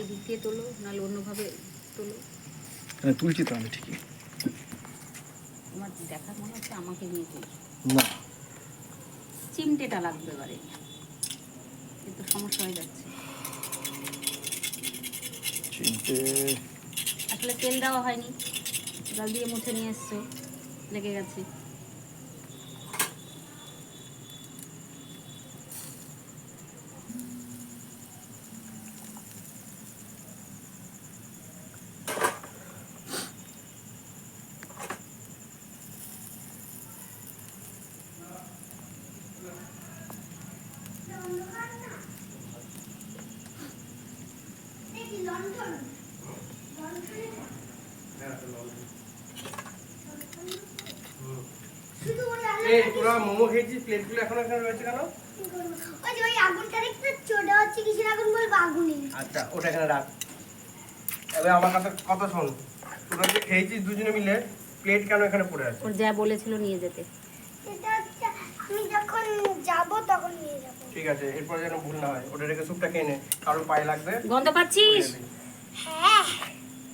এদিক দিয়ে তোলো, নাহলে অন্যভাবে তোলো। তুলছি তো আমি ঠিকই। আমার দেখা মনে হচ্ছে আমাকে নিয়ে তুলছি। না, চিমটেটা লাগবে এবারে, এ তো সমস্যা হয়ে যাচ্ছে। চিমটে আসলে তেল দেওয়া হয়নি, জল দিয়ে মুছে নিয়ে এসছো, লেগে গেছে। তোরা মোমো খেয়েছিস, প্লেটগুলো এখন এখানে রয়েছে কেন? ওই যে ওই আগুনটা দেখতে ছোটা হচ্ছে, কিসের আগুন বলবো? আগুনই। আচ্ছা, ওটা এখানে রাখ। এবার আমার কথা শোন, তোরা যে খেয়েছিস দুজনে মিলে, প্লেট কেন এখানে পড়ে আছে? ওর যা বলেছিল নিয়ে যেতে। এটা হচ্ছে আমি যখন যাব তখন নিয়ে যাব। ঠিক আছে, এরপর যেন ভুল না হয়। ওটা রেখে স্যুপটা খেয়ে নে, কারোর পায়ে লাগবে। গন্ধ পাচ্ছিস? হ্যাঁ,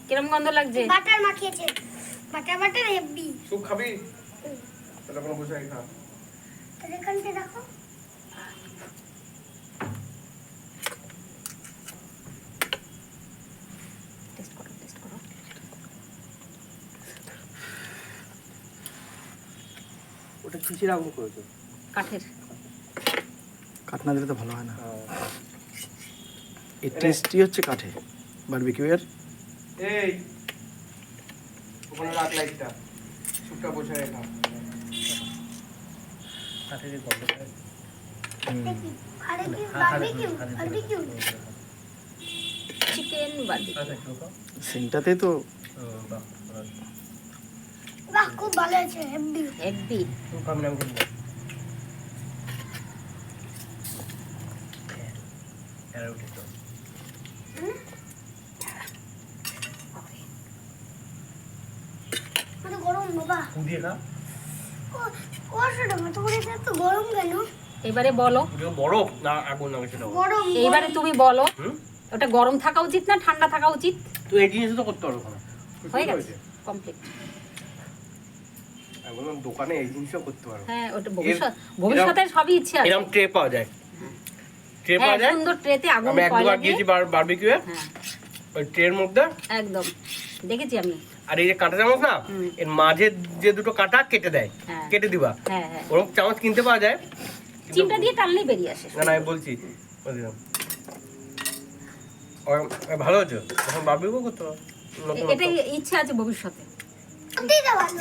কিরম গন্ধ লাগছে? বাটার মাখিয়েছে, বাটার হেভি। স্যুপ খাবি? তাহলে কোনো বসে খা। তাহলে এখানটা রাখো। টেস্ট করো, টেস্ট করো। ওটা কিসের আগুন করেছো? কাঠের। কাঠ না দিলে তো ভালো হয় না। এই টেস্টই হচ্ছে কাঠে বারবিকিউ এর। এই ওখানে রাখ লাইটটা, স্যুপটা বসে খা। কাঠের যে গন্ধ হয়। দেখি আরে কি বারবিকিউ, বারবিকিউ। Chicken barbecue. আচ্ছা, একটু খাও। সিনটাতেই তো বাহ, বাহ, খুব ভালো আছে, হেভি। হেভি। স্যুপ খাবি না? আমি খেয়ে নিলাম। এরা উঠে তো। কত গরম বাবা। কুদিয়ে খা। ও সেটা মত করে এত গরম কেন? এবারে বলো, ওটা বরফ না আগুন না সেটা বল। গরম। এইবারে তুমি বলো, হুম? ওটা গরম থাকা উচিত না ঠান্ডা থাকা উচিত? তো এই জিনিস তো করতে পারো না। হয়ে গেছে, কমপ্লিট। আমি বললাম দোকানে এই জিনিসও করতে পারো। হ্যাঁ, ওটা ভবিষ্যতের সবই ইচ্ছে আছে। এরকম ট্রে পাওয়া যায়। ট্রে হ্যাঁ, পাওয়া যায়। সুন্দর ট্রেতে আগুন আমি কয়লা একবার দিয়ে। গিয়েছি বারবিকিউয়ে। হ্যাঁ, ওই ট্রের মধ্যে একদম দেখেছি আমি। আর এই যে কাঁটা চামচ না, হুম। এর মাঝে যে দুটো কাঁটা কেটে দেয়, হ্যাঁ। কেটে দিবা। হ্যাঁ, হ্যাঁ, ওরকম চামচ কিনতে পাওয়া যায়। চিমটা দিয়ে টানলেই বেরিয়ে আসে। না না, আমি বলছি বুঝলাম। ভালো হচ্ছে, এখন বারবিকিউ করতে পারো। নতুন এটা ইচ্ছে আছে ভবিষ্যতে। দিতে ভালো।